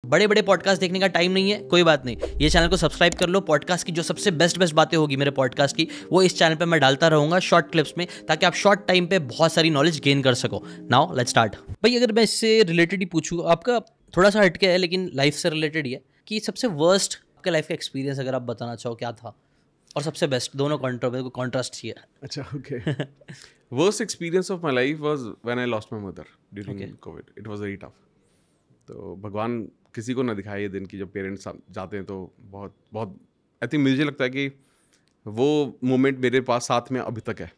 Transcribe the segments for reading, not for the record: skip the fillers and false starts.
बड़े बड़े पॉडकास्ट देखने का टाइम नहीं है, कोई बात नहीं, ये चैनल को सब्सक्राइब कर लो। पॉडकास्ट की जो सबसे बेस्ट बातें होगी मेरे पॉडकास्ट की, वो इस चैनल पे मैं डालता रहूँगा शॉर्ट क्लिप्स में, ताकि आप शॉर्ट टाइम पे बहुत सारी नॉलेज गेन कर सको। Now let's start. भाई अगर मैं इससे रिलेटेड ही पूछूँ, आपका थोड़ा सा हटके है लेकिन लाइफ से रिलेटेड ही है, कि सबसे वर्स्ट आपके लाइफ का एक्सपीरियंस अगर आप बताना चाहो क्या था, और सबसे बेस्ट, दोनों कॉन्ट्रास्ट चाहिए। अच्छा, okay. Worst experience of my life was when I lost my mother during COVID. It was very tough. तो भगवान किसी को ना दिखाए ये दिन कि जब पेरेंट्स जाते हैं तो बहुत बहुत आई थिंक मुझे लगता है कि वो मोमेंट मेरे पास साथ में अभी तक है,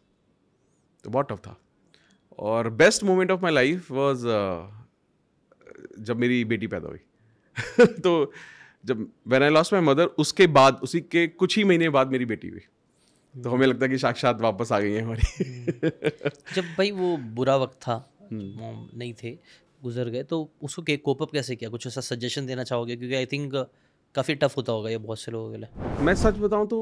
तो बहुत टफ था। और best moment of my life was जब मेरी बेटी पैदा हुई तो जब when I lost my mother, उसके बाद उसी के कुछ ही महीने बाद मेरी बेटी हुई, तो हमें लगता है कि साक्षात वापस आ गई है हमारी। जब भाई वो बुरा वक्त था, मॉम नहीं थे, गुजर गए, तो उसको कोप अप कैसे किया? कुछ ऐसा सजेशन देना चाहोगे? क्योंकि आई थिंक काफ़ी टफ होता होगा ये बहुत से लोगों के लिए। मैं सच बताऊं तो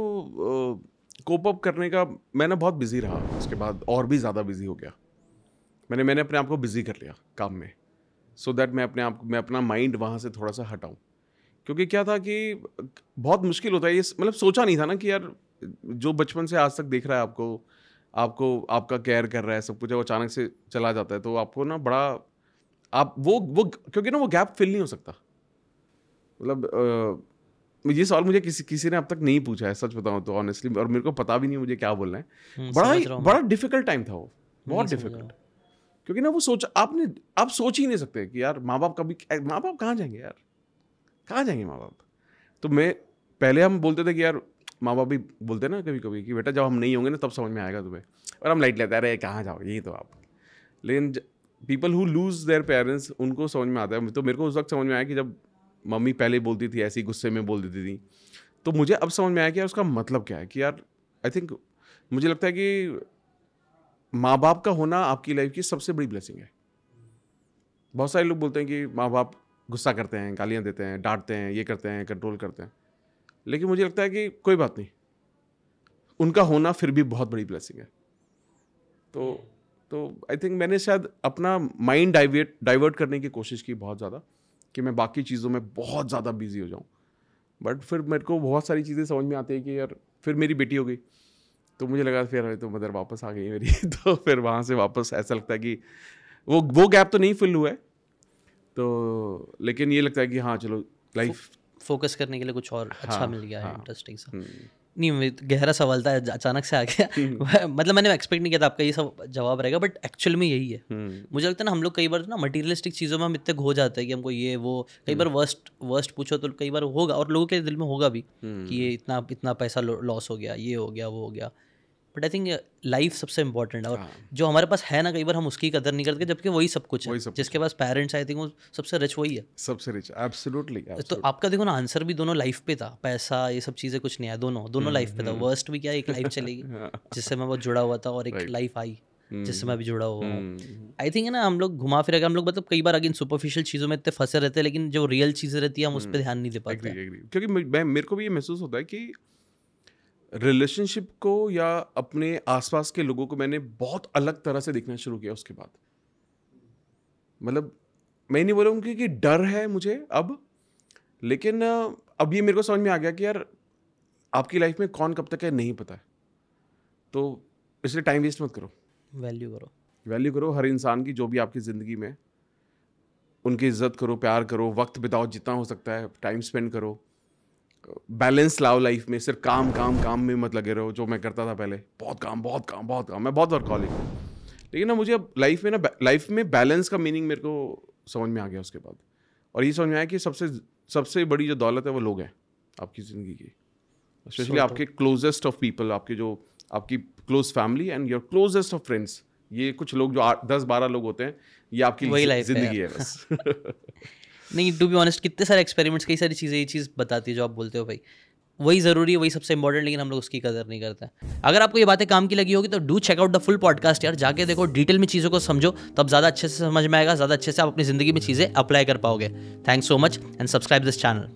कोप अप करने का मैं ना बहुत बिजी रहा, उसके बाद और भी ज़्यादा बिजी हो गया। मैंने अपने आप को बिजी कर लिया काम में, सो दैट मैं अपना माइंड वहाँ से थोड़ा सा हटाऊं। क्योंकि क्या था कि बहुत मुश्किल होता है ये, मतलब सोचा नहीं था ना कि यार जो बचपन से आज तक देख रहा है आपको आपका केयर कर रहा है, सब कुछ है, वो अचानक से चला जाता है, तो आपको ना बड़ा आप वो क्योंकि ना वो गैप फिल नहीं हो सकता। मतलब ये सवाल मुझे किसी ने अब तक नहीं पूछा है, सच बताऊं तो ऑनेस्टली, और मेरे को पता भी नहीं मुझे क्या बोलना है। बड़ा डिफिकल्ट टाइम था वो, बहुत डिफिकल्ट। क्योंकि ना वो आप सोच ही नहीं सकते कि यार माँ बाप कहाँ जाएंगे यार, कहाँ जाएंगे माँ बाप। तो पहले हम बोलते थे कि यार, माँ बाप भी बोलते ना कभी कभी कि बेटा जब हम नहीं होंगे ना तब समझ में आएगा तुम्हें, और हम लाइट लेते हैं, अरे कहाँ जाओगे, यही तो आप। लेकिन people who lose their parents, उनको समझ में आता है। तो मेरे को उस वक्त समझ में आया कि जब मम्मी पहले बोलती थी ऐसी गुस्से में बोल देती थी, तो मुझे अब समझ में आया कि यार उसका मतलब क्या है। कि यार आई थिंक मुझे लगता है कि माँ बाप का होना आपकी लाइफ की सबसे बड़ी ब्लेसिंग है। बहुत सारे लोग बोलते हैं कि माँ बाप गुस्सा करते हैं, गालियाँ देते हैं, डांटते हैं, ये करते हैं, कंट्रोल करते हैं, लेकिन मुझे लगता है कि कोई बात नहीं, उनका होना फिर भी बहुत बड़ी ब्लेसिंग है। तो आई थिंक मैंने शायद अपना माइंड डाइवर्ट करने की कोशिश की बहुत ज़्यादा, कि मैं बाकी चीज़ों में बहुत ज़्यादा बिजी हो जाऊँ। बट फिर मेरे को बहुत सारी चीज़ें समझ में आती है कि यार फिर मेरी बेटी हो गई, तो मुझे लगा फिर तो मदर वापस आ गई मेरी तो फिर वहाँ से वापस ऐसा लगता है कि वो गैप तो नहीं फिल हुआ है, तो लेकिन ये लगता है कि हाँ चलो लाइफ फोकस करने के लिए कुछ और अच्छा मिल गया है। इंटरेस्टिंग सा। नहीं, गहरा सवाल था, अचानक से आ गया मतलब मैंने एक्सपेक्ट नहीं किया था आपका ये सब जवाब रहेगा, बट एक्चुअल में यही है। मुझे लगता है ना, हम लोग कई बार ना मटीरियलिस्टिक चीज़ों में हम इतने खो जाते हैं कि हमको ये वो, कई बार वर्स्ट पूछो तो कई बार होगा, और लोगों के दिल में होगा भी कि ये इतना पैसा लॉस हो गया, ये हो गया, वो हो गया। बट आई थिंक लाइफ सबसे इंपॉर्टेंट है, और जो हमारे पास है ना, कई बार हम उसकी कदर नहीं करते, जबकि वही सब कुछ है। जिसके पास पेरेंट्स, आई थिंक वो सबसे रिच वही है, सबसे रिच। एब्सोल्युटली। तो आपका देखो ना, आंसर भी दोनों लाइफ पे था, पैसा ये सब चीज़ें कुछ नहीं आया, दोनों लाइफ पे था। वर्स्ट भी क्या, एक लाइफ चलेगी जिससे मैं बहुत जुड़ा हुआ था, और एक लाइफ आई जिससे मैं भी जुड़ा हुआ हूँ। आई थिंक है ना, हम लोग घुमा फिरा के हम लोग मतलब कई बार अगेन सुपरफिशियल चीज़ों में इतने फंसे रहते हैं, लेकिन जो रियल चीज़ें रहती है हम उस पर ध्यान नहीं दे पाते। क्योंकि मेरे को भी ये महसूस होता है कि रिलेशनशिप को या अपने आसपास के लोगों को मैंने बहुत अलग तरह से देखना शुरू किया उसके बाद। मतलब मैं नहीं बोलूँगा कि डर है मुझे अब, लेकिन अब ये मेरे को समझ में आ गया कि यार आपकी लाइफ में कौन कब तक है नहीं पता है, तो इसलिए टाइम वेस्ट मत करो, वैल्यू करो हर इंसान की, जो भी आपकी ज़िंदगी में, उनकी इज्जत करो, प्यार करो, वक्त बिताओ जितना हो सकता है, टाइम स्पेंड करो, बैलेंस लाओ लाइफ में। सिर्फ काम में मत लगे रहो, जो मैं करता था पहले, बहुत काम, मैं बहुत वर्कहॉलिक हूँ। लेकिन ना मुझे अब लाइफ में बैलेंस का मीनिंग मेरे को समझ में आ गया उसके बाद, और ये समझ में आया कि सबसे बड़ी जो दौलत है वो लोग हैं आपकी ज़िंदगी की, स्पेशली आपके क्लोजेस्ट ऑफ पीपल, आपकी close family and your closest of friends. ये कुछ लोग जो 10-12 लोग होते हैं, ये आपकी ज़िंदगी है बस। नहीं, टू बी ऑनेस्ट, कितने सारे एक्सपेरिमेंट्स, कई सारी चीज़ें ये चीज़ बताती है जो आप बोलते हो भाई, वही ज़रूरी है, वही सबसे इंपॉर्टेंट, लेकिन हम लोग उसकी कदर नहीं करते। अगर आपको ये बातें काम की लगी होगी तो do check out the full podcast यार, जाके देखो, डिटेल में चीज़ों को समझो, तब ज़्यादा अच्छे से समझ में आएगा, ज़्यादा अच्छे से आप अपनी ज़िंदगी में चीज़ें अप्लाई कर पाओगे। Thanks so much and subscribe this channel.